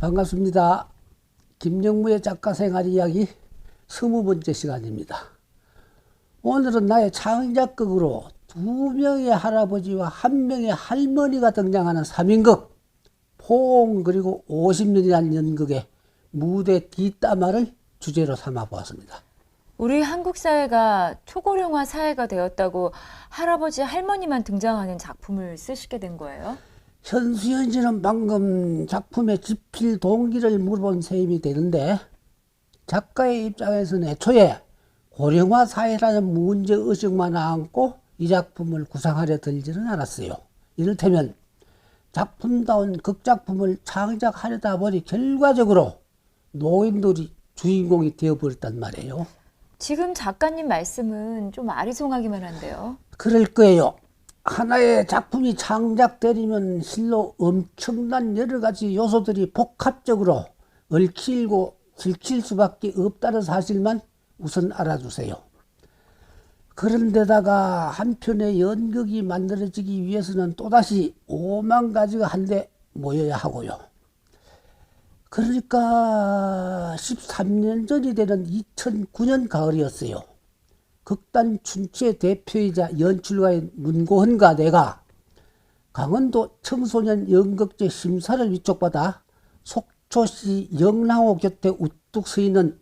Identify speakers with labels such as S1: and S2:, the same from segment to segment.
S1: 반갑습니다. 김영무의 작가 생활 이야기 20번째 시간입니다. 오늘은 나의 창작극으로 2명의 할아버지와 1명의 할머니가 등장하는 3인극 포옹 그리고 50년이라는 연극의 무대 뒷담화를 주제로 삼아 보았습니다.
S2: 우리 한국 사회가 초고령화 사회가 되었다고 할아버지 할머니만 등장하는 작품을 쓰시게 된 거예요?
S1: 현수연 씨는 방금 작품의 집필 동기를 물어본 셈이 되는데, 작가의 입장에서는 애초에 고령화 사회라는 문제의식만 안고 이 작품을 구상하려 들지는 않았어요. 이를테면 작품다운 극작품을 창작하려다 보니 결과적으로 노인들이 주인공이 되어버렸단 말이에요.
S2: 지금 작가님 말씀은 좀 아리송하기만 한데요.
S1: 그럴 거예요. 하나의 작품이 창작되려면 실로 엄청난 여러 가지 요소들이 복합적으로 얽히고 들킬 수밖에 없다는 사실만 우선 알아주세요. 그런데다가 한편의 연극이 만들어지기 위해서는 또다시 5만 가지가 한데 모여야 하고요. 그러니까 13년 전이 되는 2009년 가을이었어요. 극단 춘추의 대표이자 연출가인 문고헌과 내가 강원도 청소년 연극제 심사를 위촉받아 속초시 영랑호 곁에 우뚝 서 있는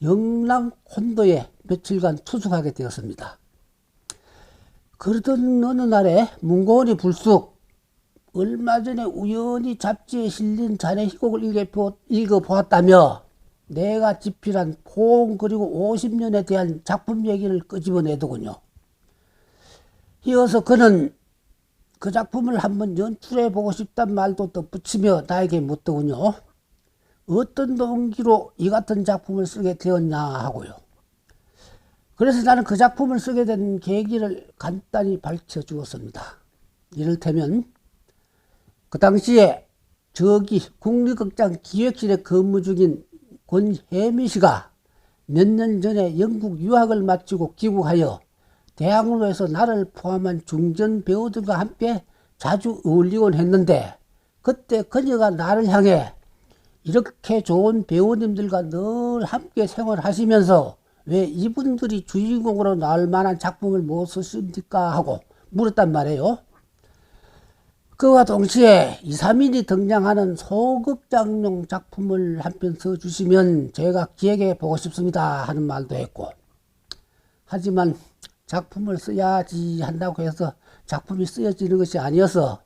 S1: 영랑콘도에 며칠간 투숙하게 되었습니다. 그러던 어느 날에 문고헌이 불쑥 얼마 전에 우연히 잡지에 실린 자네 희곡을 읽어보았다며 내가 집필한 포옹 그리고 50년에 대한 작품 얘기를 끄집어내더군요. 이어서 그는 그 작품을 한번 연출해보고 싶단 말도 덧붙이며 나에게 묻더군요. 어떤 동기로 이 같은 작품을 쓰게 되었냐 하고요. 그래서 나는 그 작품을 쓰게 된 계기를 간단히 밝혀주었습니다. 이를테면 그 당시에 저기 국립극장 기획실에 근무 중인 권혜미 씨가 몇 년 전에 영국 유학을 마치고 귀국하여 대학로에서 나를 포함한 중전 배우들과 함께 자주 어울리곤 했는데, 그때 그녀가 나를 향해 이렇게 좋은 배우님들과 늘 함께 생활하시면서 왜 이분들이 주인공으로 나올 만한 작품을 못 쓰십니까 하고 물었단 말이에요. 그와 동시에 2, 3인이 등장하는 소극장용 작품을 한 편 써주시면 제가 기획해 보고 싶습니다 하는 말도 했고, 하지만 작품을 써야지 한다고 해서 작품이 쓰여지는 것이 아니어서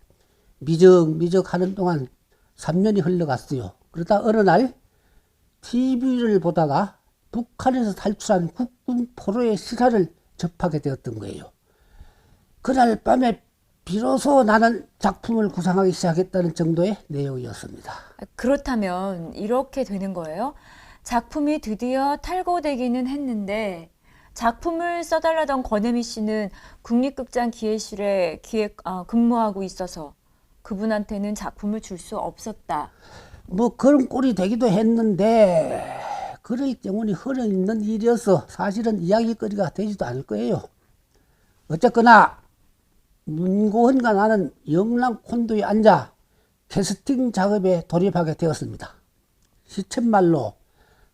S1: 미적미적 하는 동안 3년이 흘러갔어요. 그러다 어느 날 TV를 보다가 북한에서 탈출한 국군 포로의 실화를 접하게 되었던 거예요. 그날 밤에 비로소 나는 작품을 구상하기 시작했다는 정도의 내용이었습니다.
S2: 그렇다면 이렇게 되는 거예요? 작품이 드디어 탈고되기는 했는데 작품을 써달라던 권혜미 씨는 국립극장 기획실에 근무하고 있어서 그분한테는 작품을 줄 수 없었다.
S1: 뭐 그런 꼴이 되기도 했는데 그럴 경우는 흘러있는 일이어서 사실은 이야기거리가 되지도 않을 거예요. 어쨌거나 문고헌과 나는 영랑콘도에 앉아 캐스팅 작업에 돌입하게 되었습니다. 시쳇말로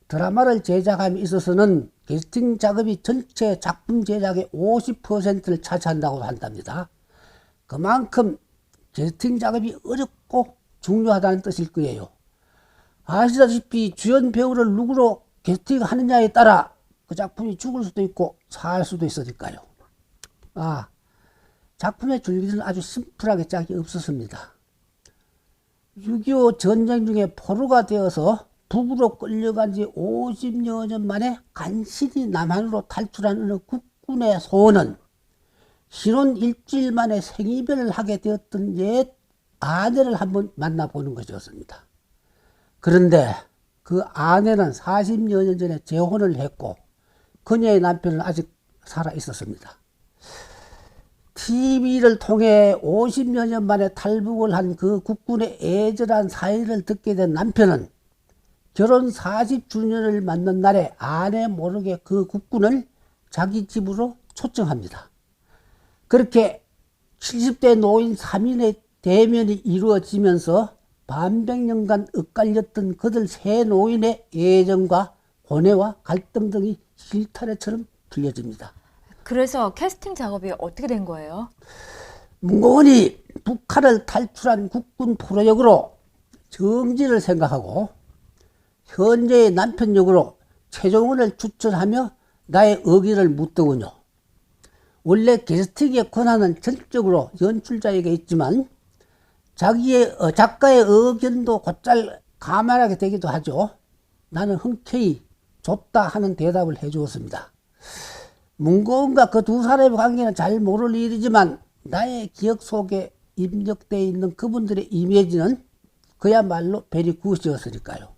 S1: 드라마를 제작함에 있어서는 캐스팅 작업이 전체 작품 제작의 50%를 차지한다고 한답니다. 그만큼 캐스팅 작업이 어렵고 중요하다는 뜻일 거예요. 아시다시피 주연 배우를 누구로 캐스팅하느냐에 따라 그 작품이 죽을 수도 있고 살 수도 있으니까요. 작품의 줄기는 아주 심플하게 짝이 없었습니다. 6.25 전쟁 중에 포로가 되어서 북으로 끌려간 지 50여 년 만에 간신히 남한으로 탈출한 어느 국군의 소원은 신혼 일주일 만에 생이별을 하게 되었던 옛 아내를 한번 만나보는 것이었습니다. 그런데 그 아내는 40여 년 전에 재혼을 했고 그녀의 남편은 아직 살아 있었습니다. TV를 통해 50여 년 만에 탈북을 한 그 국군의 애절한 사연을 듣게 된 남편은 결혼 40주년을 맞는 날에 아내 모르게 그 국군을 자기 집으로 초청합니다. 그렇게 70대 노인 3인의 대면이 이루어지면서 반백년간 엇갈렸던 그들 세 노인의 애정과 고뇌와 갈등 등이 실타래처럼 들려집니다.
S2: 그래서 캐스팅 작업이 어떻게 된 거예요?
S1: 문고은이 북한을 탈출한 국군 포로 역으로 정진을 생각하고 현재의 남편 역으로 최종원을 추천하며 나의 의견을 묻더군요. 원래 캐스팅의 권한은 전적으로 연출자에게 있지만 작가의 의견도 곧잘 감안하게 되기도 하죠. 나는 흔쾌히 좋다 하는 대답을 해주었습니다. 문고은과 그 두 사람의 관계는 잘 모를 일이지만 나의 기억 속에 입력되어 있는 그분들의 이미지는 그야말로 베리 굿이었으니까요.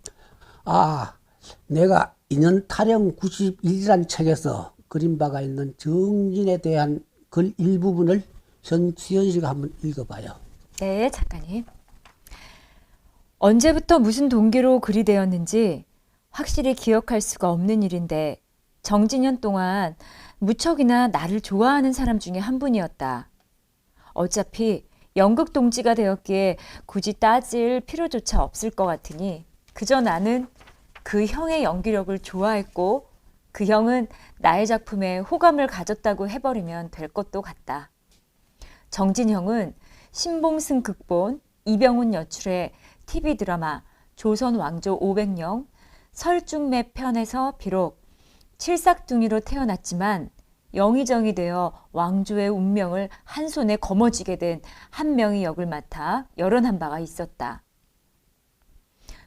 S1: 내가 인연 타령 91이라는 책에서 그린 바가 있는 정진에 대한 글 일부분을 현수연 씨가 한번 읽어봐요.
S2: 네, 작가님. 언제부터 무슨 동기로 글이 되었는지 확실히 기억할 수가 없는 일인데 정진년 동안 무척이나 나를 좋아하는 사람 중에 한 분이었다. 어차피 연극 동지가 되었기에 굳이 따질 필요조차 없을 것 같으니 그저 나는 그 형의 연기력을 좋아했고 그 형은 나의 작품에 호감을 가졌다고 해버리면 될 것도 같다. 정진 형은 신봉승 극본, 이병훈 연출의 TV 드라마 조선 왕조 500년 설중매 편에서 비록 칠삭둥이로 태어났지만 영의정이 되어 왕조의 운명을 한 손에 거머쥐게 된 한 명의 역을 맡아 열연한 바가 있었다.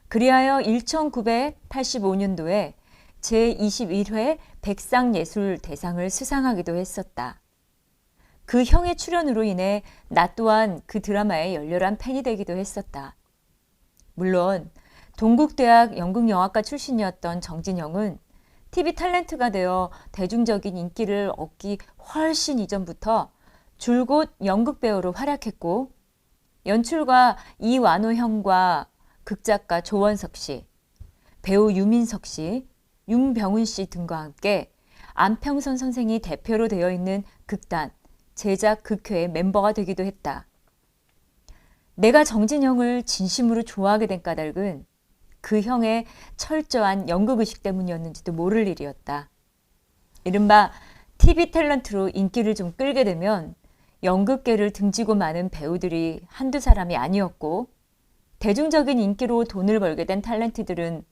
S2: 그리하여 1985년도에 제21회 백상예술대상을 수상하기도 했었다. 그 형의 출연으로 인해 나 또한 그 드라마의 열렬한 팬이 되기도 했었다. 물론 동국대학 연극영화과 출신이었던 정진형은 TV 탤런트가 되어 대중적인 인기를 얻기 훨씬 이전부터 줄곧 연극배우로 활약했고 연출가 이완호 형과 극작가 조원석 씨, 배우 유민석 씨, 윤병훈 씨 등과 함께 안평선 선생이 대표로 되어 있는 극단, 제작 극회의 멤버가 되기도 했다. 내가 정진형을 진심으로 좋아하게 된 까닭은 그 형의 철저한 연극의식 때문이었는지도 모를 일이었다. 이른바 TV 탤런트로 인기를 좀 끌게 되면 연극계를 등지고 마는 배우들이 한두 사람이 아니었고 대중적인 인기로 돈을 벌게 된 탤런트들은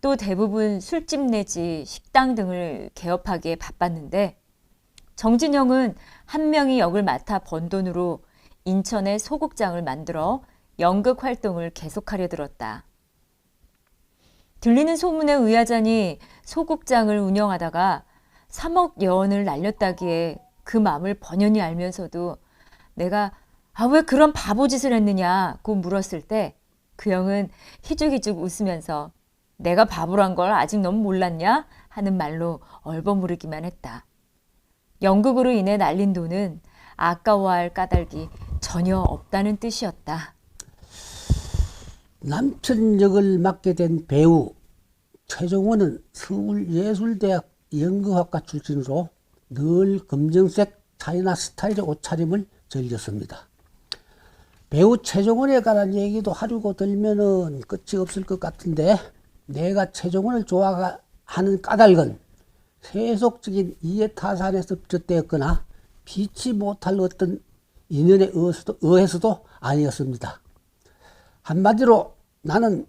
S2: 또 대부분 술집 내지 식당 등을 개업하기에 바빴는데 정진형은 한 명이 역을 맡아 번 돈으로 인천에 소극장을 만들어 연극 활동을 계속하려 들었다. 들리는 소문에 의하자니 소극장을 운영하다가 3억 여원을 날렸다기에 그 마음을 번연히 알면서도 내가 왜 그런 바보짓을 했느냐고 물었을 때 그 형은 희죽희죽 웃으면서 내가 바보란 걸 아직 넌 몰랐냐? 하는 말로 얼버무리기만 했다. 연극으로 인해 날린 돈은 아까워할 까닭이 전혀 없다는 뜻이었다.
S1: 남편 역을 맡게 된 배우 최종원은 서울예술대학 연극학과 출신으로 늘 검정색 차이나 스타일의 옷차림을 즐겼습니다. 배우 최종원에 관한 얘기도 하려고 들면은 끝이 없을 것 같은데 내가 최종원을 좋아하는 까닭은 세속적인 이해타산에서 비롯되었거나 피치 못할 어떤 인연에 의해서도 아니었습니다. 한마디로 나는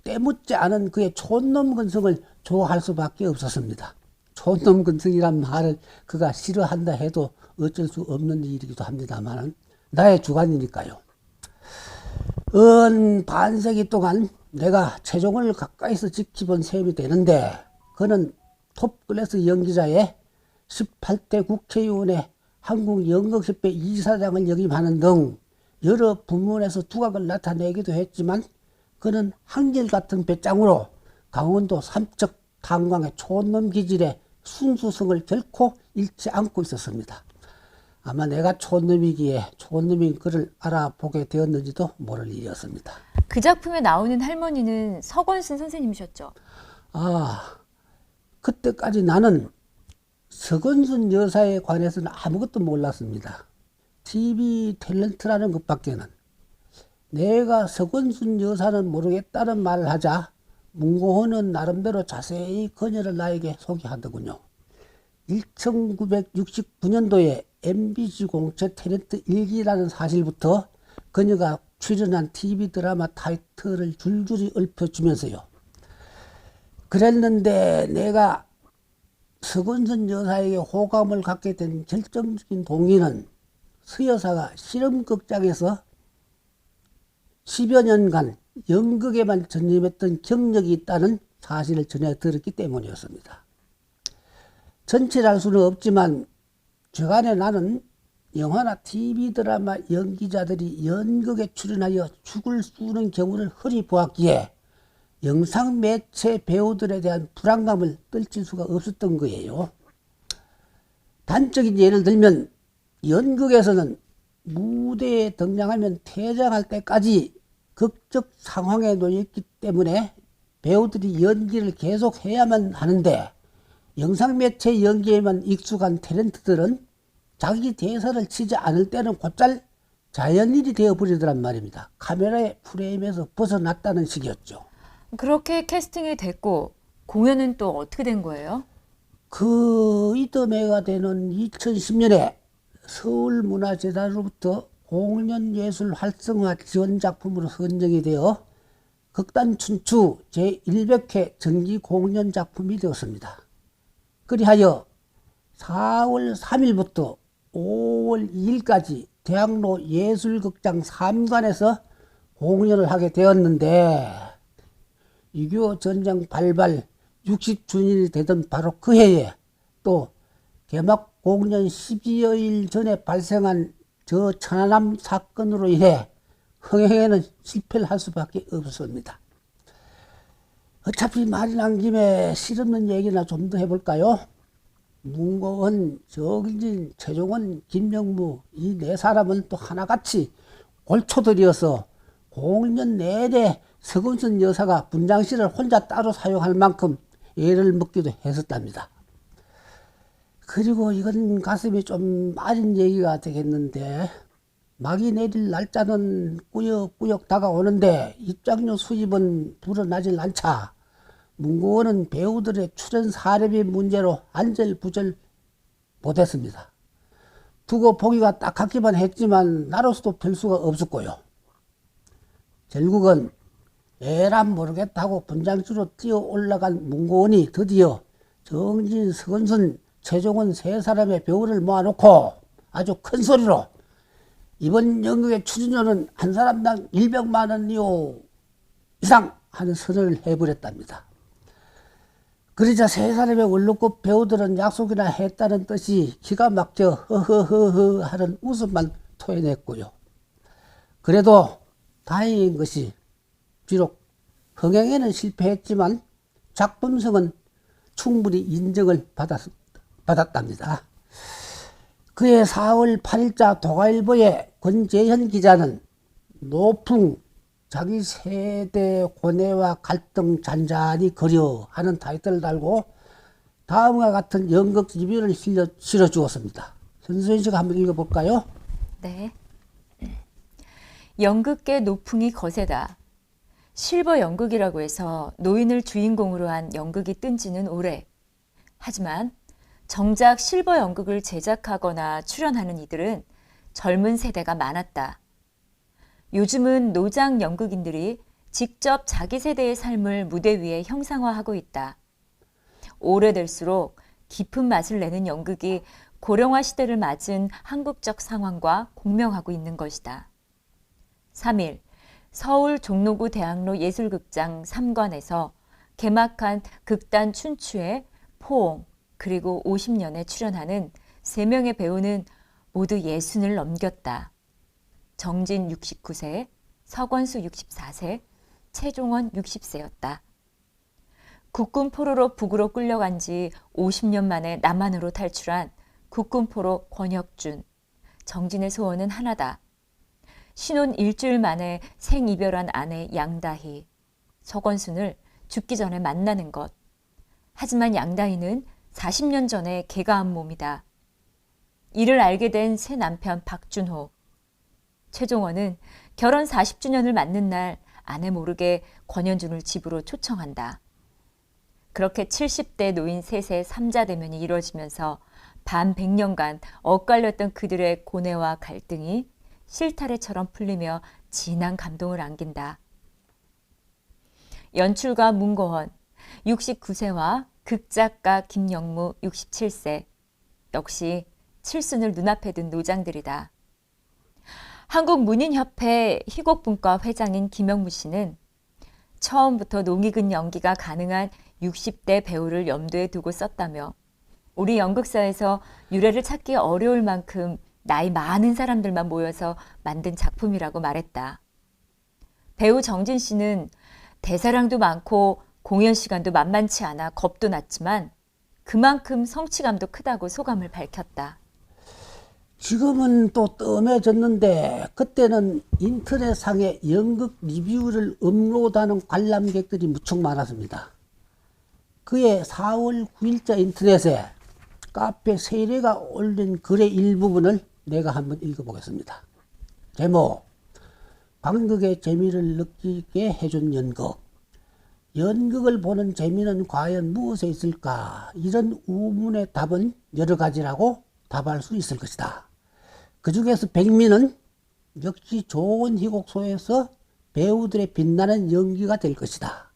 S1: 때묻지 않은 그의 촌놈 근성을 좋아할 수밖에 없었습니다. 촌놈 근성이란 말을 그가 싫어한다 해도 어쩔 수 없는 일이기도 합니다만 나의 주관이니까요. 반세기 동안 내가 최종원을 가까이서 지켜본 셈이 되는데 그는 톱클래스 연기자의 18대 국회의원의 한국연극협회 이사장을 역임하는 등 여러 부문에서 두각을 나타내기도 했지만 그는 한결같은 배짱으로 강원도 삼척 탄광의 촌놈 기질의 순수성을 결코 잃지 않고 있었습니다. 아마 내가 촌놈이기에 촌놈인 그를 알아보게 되었는지도 모를 일이었습니다.
S2: 그 작품에 나오는 할머니는 서건순 선생님이셨죠?
S1: 그때까지 나는 서건순 여사에 관해서는 아무것도 몰랐습니다. TV 탤런트라는 것밖에는. 내가 서건순 여사는 모르겠다는 말을 하자 문고은은 나름대로 자세히 그녀를 나에게 소개하더군요. 1969년도에 MBC 공채 탤런트 1기라는 사실부터 그녀가 출연한 TV 드라마 타이틀을 줄줄이 읊어주면서요. 그랬는데 내가 서건순 여사에게 호감을 갖게 된 결정적인 동기는 서 여사가 실험극장에서 10여 년간 연극에만 전념했던 경력이 있다는 사실을 전해 들었기 때문이었습니다. 전체를 알 수는 없지만 저간에 나는 영화나 TV 드라마 연기자들이 연극에 출연하여 죽을 쑤는 경우를 흔히 보았기에 영상 매체 배우들에 대한 불안감을 떨칠 수가 없었던 거예요. 단적인 예를 들면 연극에서는 무대에 등장하면 퇴장할 때까지 극적 상황에 놓여있기 때문에 배우들이 연기를 계속 해야만 하는데 영상 매체 연기에만 익숙한 탤런트들은 자기 대사를 치지 않을 때는 곧잘 자연인이 되어버리더란 말입니다. 카메라의 프레임에서 벗어났다는 식이었죠.
S2: 그렇게 캐스팅이 됐고 공연은 또 어떻게 된 거예요?
S1: 그 이듬해가 되는 2010년에 서울문화재단으로부터 공연예술 활성화 지원 작품으로 선정이 되어 극단 춘추 제100회 정기 공연 작품이 되었습니다. 그리하여 4월 3일부터 5월 2일까지 대학로 예술극장 3관에서 공연을 하게 되었는데 6.25 전쟁 발발 60주년이 되던 바로 그 해에 또 개막 공연 12여일 전에 발생한 저 천안함 사건으로 인해 흥행에는 실패를 할 수밖에 없었습니다. 어차피 말이 난 김에 실없는 얘기나 좀 더 해볼까요? 문고은, 정진, 최종원, 김영무 이 네 사람은 또 하나같이 골초들이어서 공연 내내 서건순 여사가 분장실을 혼자 따로 사용할 만큼 애를 먹기도 했었답니다. 그리고 이건 가슴이 좀 아린 얘기가 되겠는데 막이 내릴 날짜는 꾸역꾸역 다가오는데 입장료 수입은 불어나질 않자 문고은은 배우들의 출연 사례비 문제로 안절부절 못했습니다. 두고 보기가 딱 같기만 했지만 나로서도 별 수가 없었고요. 결국은 에란 모르겠다고 분장실로 뛰어 올라간 문고은이 드디어 정진, 서건순, 최종원 세 사람의 배우를 모아놓고 아주 큰 소리로 이번 연극의 출연료는 한 사람당 100만 원이요 이상 하는 선언을 해버렸답니다. 그러자 세 사람의 원로급 배우들은 약속이나 했다는 뜻이 기가 막혀 허허허허 하는 웃음만 토해냈고요. 그래도 다행인 것이 비록 흥행에는 실패했지만 작품성은 충분히 인정을 받았답니다. 그해 4월 8일자 동아일보의 권재현 기자는 노풍 자기 세대 고뇌와 갈등 잔잔히 그려 하는 타이틀을 달고 다음과 같은 연극 리뷰를 실어주었습니다. 선수연 씨가 한번 읽어볼까요?
S2: 네. 연극계 노풍이 거세다. 실버 연극이라고 해서 노인을 주인공으로 한 연극이 뜬 지는 오래. 하지만 정작 실버 연극을 제작하거나 출연하는 이들은 젊은 세대가 많았다. 요즘은 노장 연극인들이 직접 자기 세대의 삶을 무대 위에 형상화하고 있다. 오래될수록 깊은 맛을 내는 연극이 고령화 시대를 맞은 한국적 상황과 공명하고 있는 것이다. 3일 서울 종로구 대학로 예술극장 3관에서 개막한 극단 춘추의 포옹 그리고 50년에 출연하는 3명의 배우는 모두 60을 넘겼다. 정진 69세, 서건수 64세, 최종원 60세였다. 국군포로로 북으로 끌려간 지 50년 만에 남한으로 탈출한 국군포로 권혁준. 정진의 소원은 하나다. 신혼 일주일 만에 생이별한 아내 양다희. 서건순을 죽기 전에 만나는 것. 하지만 양다희는 40년 전에 개가한 몸이다. 이를 알게 된 새 남편 박준호. 최종원은 결혼 40주년을 맞는 날 아내 모르게 권현준을 집으로 초청한다. 그렇게 70대 노인 셋의 삼자 대면이 이루어지면서 반 100년간 엇갈렸던 그들의 고뇌와 갈등이 실타래처럼 풀리며 진한 감동을 안긴다. 연출가 문고원 69세와 극작가 김영무 67세, 역시 칠순을 눈앞에 둔 노장들이다. 한국문인협회 희곡분과 회장인 김영무 씨는 처음부터 농익은 연기가 가능한 60대 배우를 염두에 두고 썼다며 우리 연극사에서 유래를 찾기 어려울 만큼 나이 많은 사람들만 모여서 만든 작품이라고 말했다. 배우 정진 씨는 대사량도 많고 공연 시간도 만만치 않아 겁도 났지만 그만큼 성취감도 크다고 소감을 밝혔다.
S1: 지금은 또 뜸해졌는데 그때는 인터넷상에 연극 리뷰를 업로드하는 관람객들이 무척 많았습니다. 그해 4월 9일자 인터넷에 카페 세례가 올린 글의 일부분을 내가 한번 읽어보겠습니다. 제목, 관객의 재미를 느끼게 해준 연극. 연극을 보는 재미는 과연 무엇에 있을까? 이런 우문의 답은 여러 가지라고 답할 수 있을 것이다. 그 중에서 백미는 역시 좋은 희곡소에서 배우들의 빛나는 연기가 될 것이다.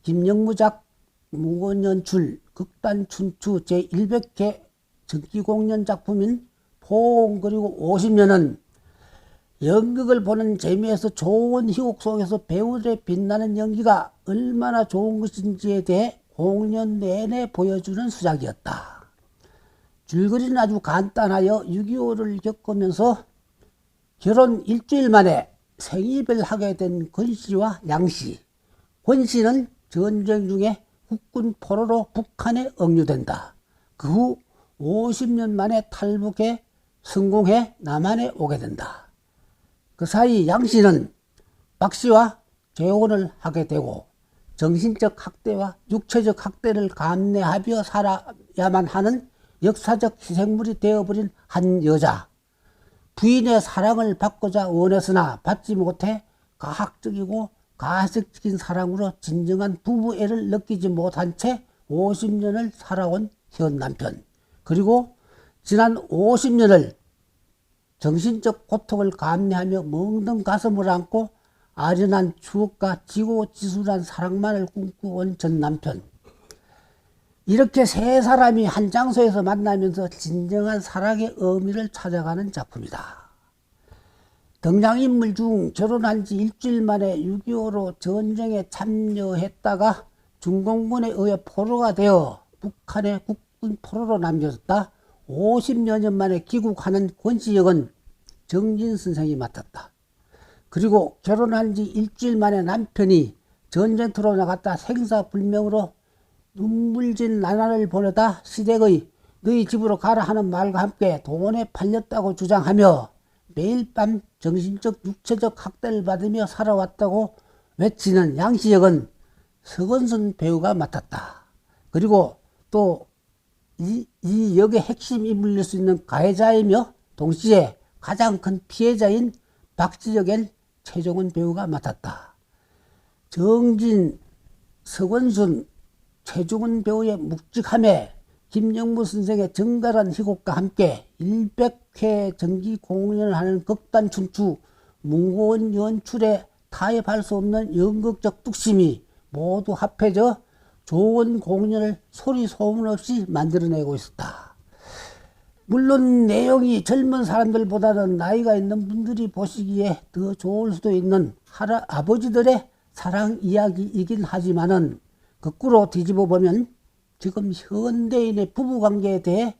S1: 김영무작 무건 연출 극단 춘추 제100회 전기공연 작품인 포옹 그리고 50년은 연극을 보는 재미에서 좋은 희곡 속에서 배우들의 빛나는 연기가 얼마나 좋은 것인지에 대해 공연 내내 보여주는 수작이었다. 줄거리는 아주 간단하여 6.25를 겪으면서 결혼 일주일 만에 생이별을 하게 된 권씨와 양씨. 권씨는 전쟁 중에 국군 포로로 북한에 억류된다. 그 후 50년 만에 탈북해 성공해 남한에 오게 된다. 그 사이 양씨는 박씨와 재혼을 하게 되고 정신적 학대와 육체적 학대를 감내하며 살아야만 하는 역사적 희생물이 되어버린 한 여자. 부인의 사랑을 받고자 원했으나 받지 못해 가학적이고 가식적인 사랑으로 진정한 부부애를 느끼지 못한 채 50년을 살아온 현 남편. 그리고 지난 50년을 정신적 고통을 감내하며 멍든 가슴을 안고 아련한 추억과 지고지순한 사랑만을 꿈꾸어온 전 남편. 이렇게 세 사람이 한 장소에서 만나면서 진정한 사랑의 의미를 찾아가는 작품이다. 등장인물 중 결혼한 지 일주일 만에 6.25로 전쟁에 참여했다가 중공군에 의해 포로가 되어 북한의 국군 포로로 남겨졌다. 50여 년 만에 귀국하는 권씨 역은 정진 선생이 맡았다. 그리고 결혼한 지 일주일 만에 남편이 전쟁터로 나갔다 생사불명으로 눈물진 나날을 보내다 시댁의 너희 집으로 가라 하는 말과 함께 돈에 팔렸다고 주장하며 매일 밤 정신적 육체적 학대를 받으며 살아왔다고 외치는 양씨 역은 서건순 배우가 맡았다. 그리고 또 이 역의 핵심 인물일 수 있는 가해자이며 동시에 가장 큰 피해자인 박씨 역엔 최종원 배우가 맡았다. 정진, 서건순, 최종원 배우의 묵직함에 김영무 선생의 정갈한 희곡과 함께 100회 정기 공연을 하는 극단 춘추, 문고원 연출에 타협할 수 없는 연극적 뚝심이 모두 합해져 좋은 공연을 소리 소문 없이 만들어내고 있었다. 물론 내용이 젊은 사람들보다는 나이가 있는 분들이 보시기에 더 좋을 수도 있는 아버지들의 사랑 이야기이긴 하지만은 거꾸로 뒤집어 보면 지금 현대인의 부부관계에 대해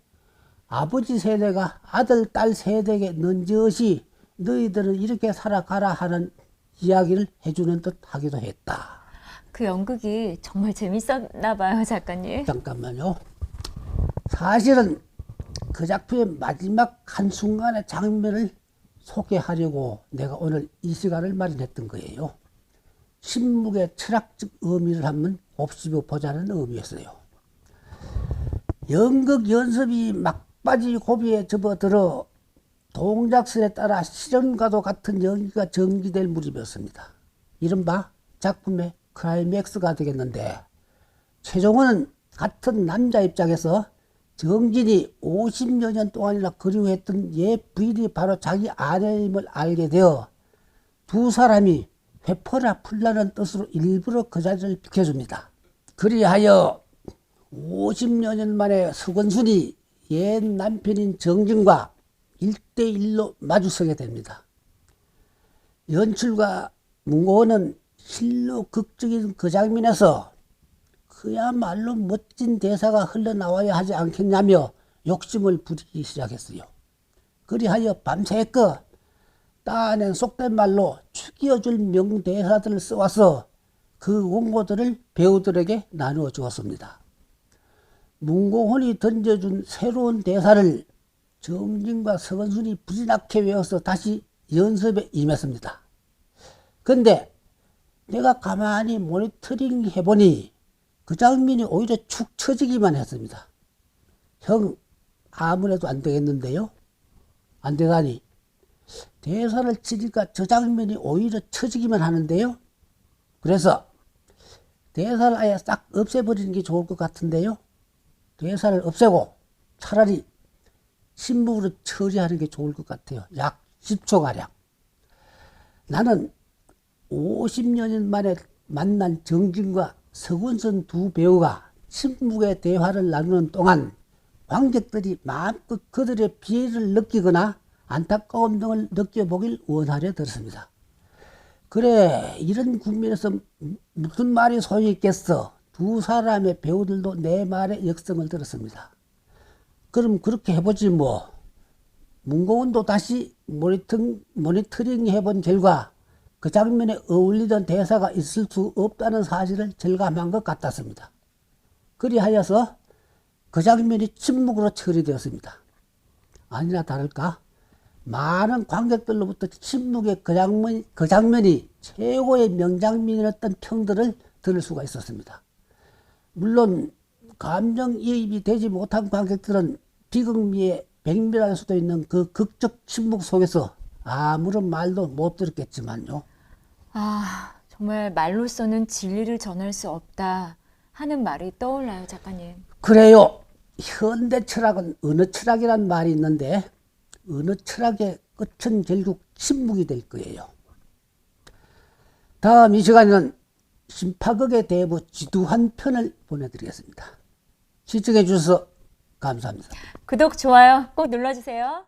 S1: 아버지 세대가 아들, 딸 세대에게 넌지시 너희들은 이렇게 살아가라 하는 이야기를 해주는 듯 하기도 했다.
S2: 그 연극이 정말 재밌었나 봐요, 작가님.
S1: 잠깐만요. 사실은 그 작품의 마지막 한순간의 장면을 소개하려고 내가 오늘 이 시간을 마련했던 거예요. 신묵의 철학적 의미를 한번 곱씹어 보자는 의미였어요. 연극 연습이 막바지 고비에 접어들어 동작선에 따라 실현과도 같은 연기가 전개될 무렵이었습니다. 이른바 작품의 클라이맥스가 되겠는데, 최종원은 같은 남자 입장에서 정진이 50여 년 동안이나 그리워했던 옛 부인이 바로 자기 아내임을 알게 되어 두 사람이 회포라 풀라는 뜻으로 일부러 그 자리를 비켜줍니다. 그리하여 50여 년 만에 서건순이 옛 남편인 정진과 1대1로 마주서게 됩니다. 연출가 문고은은 실로 극적인 그 장면에서 그야말로 멋진 대사가 흘러나와야 하지 않겠냐며 욕심을 부리기 시작했어요. 그리하여 밤새껏 따낸 속된 말로 죽여줄 명대사들을 써와서 그 원고들을 배우들에게 나누어 주었습니다. 문고훈이 던져준 새로운 대사를 정진과 서건순이 부지런하게 외워서 다시 연습에 임했습니다. 근데 내가 가만히 모니터링 해보니 그 장면이 오히려 축 처지기만 했습니다. 형, 아무래도 안 되겠는데요? 안 되다니. 대사를 치니까 저 장면이 오히려 처지기만 하는데요? 그래서 대사를 아예 싹 없애버리는 게 좋을 것 같은데요? 대사를 없애고 차라리 침묵으로 처리하는 게 좋을 것 같아요. 약 10초가량. 나는 50년 만에 만난 정진과 서건순 두 배우가 침묵의 대화를 나누는 동안 관객들이 마음껏 그들의 비애를 느끼거나 안타까움 등을 느껴보길 원하려 들었습니다. 그래, 이런 국면에서 무슨 말이 소용이 있겠어. 두 사람의 배우들도 내 말에 역성을 들었습니다. 그럼 그렇게 해보지 뭐. 문고은도 다시 모니터링 해본 결과 그 장면에 어울리던 대사가 있을 수 없다는 사실을 절감한 것 같았습니다. 그리하여서 그 장면이 침묵으로 처리되었습니다. 아니나 다를까 많은 관객들로부터 침묵의 그 장면이 최고의 명장면이었던 평들을 들을 수가 있었습니다. 물론 감정이입이 되지 못한 관객들은 비극미에 백미랄 수도 있는 그 극적 침묵 속에서 아무런 말도 못 들었겠지만요.
S2: 아, 정말 말로서는 진리를 전할 수 없다 하는 말이 떠올라요, 작가님.
S1: 그래요. 현대 철학은 어느 철학이란 말이 있는데 어느 철학의 끝은 결국 침묵이 될 거예요. 다음 이 시간에는 심파극의 대부 지두한 편을 보내드리겠습니다. 시청해 주셔서 감사합니다.
S2: 구독, 좋아요 꼭 눌러주세요.